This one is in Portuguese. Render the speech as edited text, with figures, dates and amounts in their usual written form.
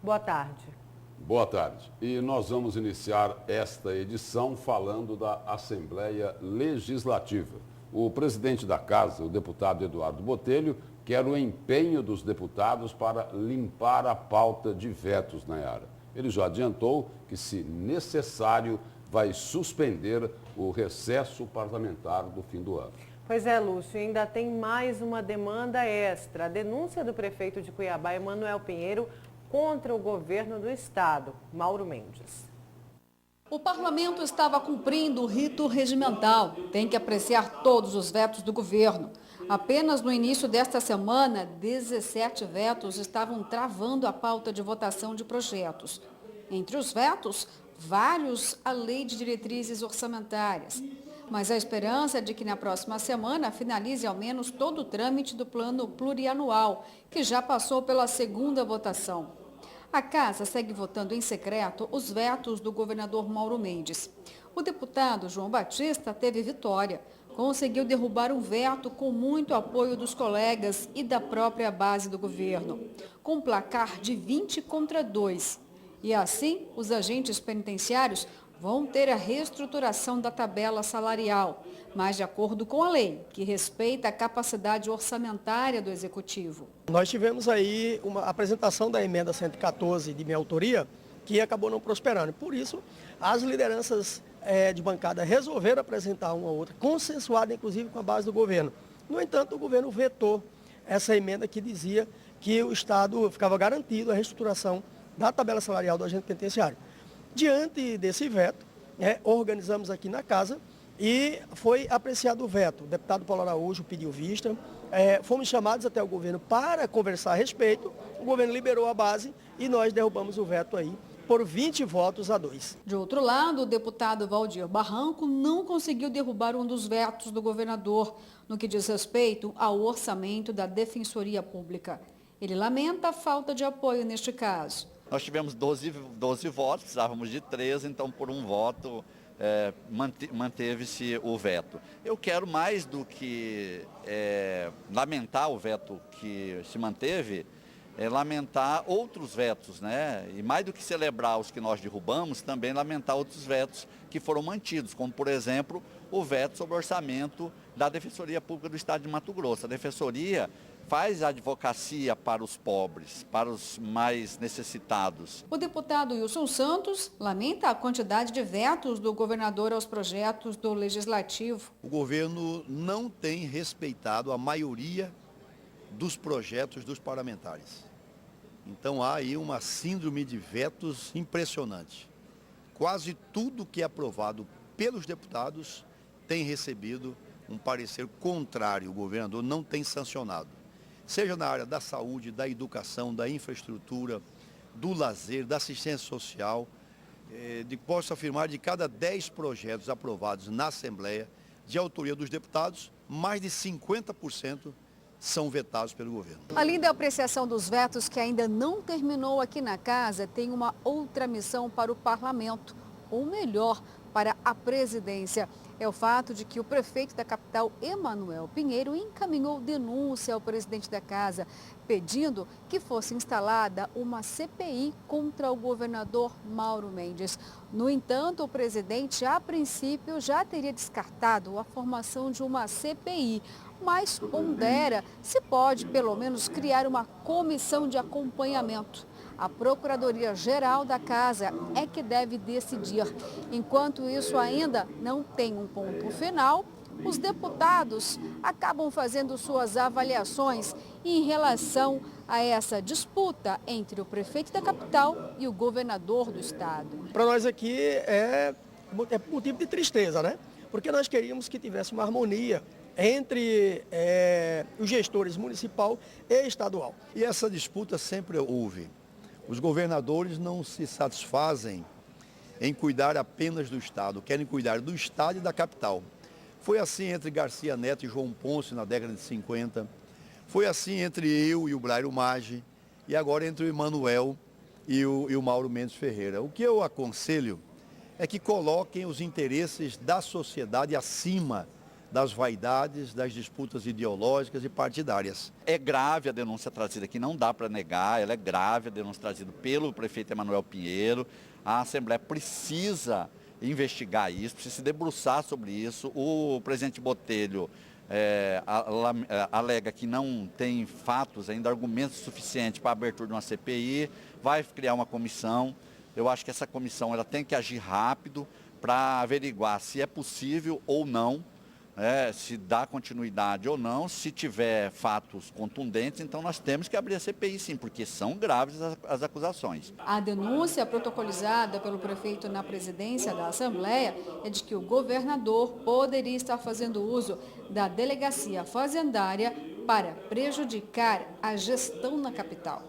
Boa tarde. Boa tarde. E nós vamos iniciar esta edição falando da Assembleia Legislativa. O presidente da Casa, o deputado Eduardo Botelho, quer o empenho dos deputados para limpar a pauta de vetos, Nayara. Ele já adiantou que, se necessário, vai suspender o recesso parlamentar do fim do ano. Pois é, Lúcio, ainda tem mais uma demanda extra. A denúncia do prefeito de Cuiabá, Emanuel Pinheiro, contra o governo do estado, Mauro Mendes. O parlamento estava cumprindo o rito regimental. Tem que apreciar todos os vetos do governo. Apenas no início desta semana, 17 vetos estavam travando a pauta de votação de projetos. Entre os vetos, vários à Lei de Diretrizes Orçamentárias. Mas a esperança é de que na próxima semana finalize ao menos todo o trâmite do plano plurianual, que já passou pela segunda votação. A Casa segue votando em secreto os vetos do governador Mauro Mendes. O deputado João Batista teve vitória. Conseguiu derrubar um veto com muito apoio dos colegas e da própria base do governo, com um placar de 20-2. E assim, os agentes penitenciários vão ter a reestruturação da tabela salarial, mas de acordo com a lei, que respeita a capacidade orçamentária do Executivo. Nós tivemos aí uma apresentação da emenda 114 de minha autoria, que acabou não prosperando. Por isso, as lideranças de bancada resolveram apresentar uma outra, consensuada inclusive com a base do governo. No entanto, o governo vetou essa emenda que dizia que o Estado ficava garantido a reestruturação da tabela salarial do agente penitenciário. Diante desse veto, organizamos aqui na Casa e foi apreciado o veto. O deputado Paulo Araújo pediu vista, fomos chamados até o governo para conversar a respeito, o governo liberou a base e nós derrubamos o veto aí por 20-2. De outro lado, o deputado Valdir Barranco não conseguiu derrubar um dos vetos do governador, no que diz respeito ao orçamento da Defensoria Pública. Ele lamenta a falta de apoio neste caso. Nós tivemos 12 votos, precisávamos de 13, então por um voto manteve-se o veto. Eu quero mais do que lamentar o veto que se manteve, lamentar outros vetos, né? E mais do que celebrar os que nós derrubamos, também lamentar outros vetos que foram mantidos, como por exemplo o veto sobre o orçamento da Defensoria Pública do Estado de Mato Grosso. A Defensoria faz a advocacia para os pobres, para os mais necessitados. O deputado Wilson Santos lamenta a quantidade de vetos do governador aos projetos do Legislativo. O governo não tem respeitado a maioria dos projetos dos parlamentares. Então há aí uma síndrome de vetos impressionante. Quase tudo que é aprovado pelos deputados tem recebido um parecer contrário. O governador não tem sancionado. Seja na área da saúde, da educação, da infraestrutura, do lazer, da assistência social. Posso afirmar, de cada 10 projetos aprovados na Assembleia, de autoria dos deputados, mais de 50% são vetados pelo governo. Além da apreciação dos vetos que ainda não terminou aqui na Casa, tem uma outra missão para o parlamento, ou melhor, para a presidência. É o fato de que o prefeito da capital, Emanuel Pinheiro, encaminhou denúncia ao presidente da Casa, pedindo que fosse instalada uma CPI contra o governador Mauro Mendes. No entanto, o presidente, a princípio, já teria descartado a formação de uma CPI, mas pondera se pode, pelo menos, criar uma comissão de acompanhamento. A Procuradoria-Geral da Casa é que deve decidir. Enquanto isso ainda não tem um ponto final, os deputados acabam fazendo suas avaliações em relação a essa disputa entre o prefeito da capital e o governador do estado. Para nós aqui é motivo de tristeza, né? Porque nós queríamos que tivesse uma harmonia entre os gestores municipal e estadual. E essa disputa sempre houve. Os governadores não se satisfazem em cuidar apenas do Estado, querem cuidar do Estado e da capital. Foi assim entre Garcia Neto e João Ponce na década de 50, foi assim entre eu e o Blairo Maggi, e agora entre o Emanuel e o Mauro Mendes Ferreira. O que eu aconselho é que coloquem os interesses da sociedade acima das vaidades, das disputas ideológicas e partidárias. É grave a denúncia trazida aqui, não dá para negar, ela é grave a denúncia trazida pelo prefeito Emanuel Pinheiro. A Assembleia precisa investigar isso, precisa se debruçar sobre isso. O presidente Botelho alega que não tem fatos, ainda argumentos suficientes para a abertura de uma CPI, vai criar uma comissão. Eu acho que essa comissão ela tem que agir rápido para averiguar se é possível ou não, se dá continuidade ou não. Se tiver fatos contundentes, então nós temos que abrir a CPI sim, porque são graves as acusações. A denúncia protocolizada pelo prefeito na presidência da Assembleia é de que o governador poderia estar fazendo uso da delegacia fazendária para prejudicar a gestão na capital.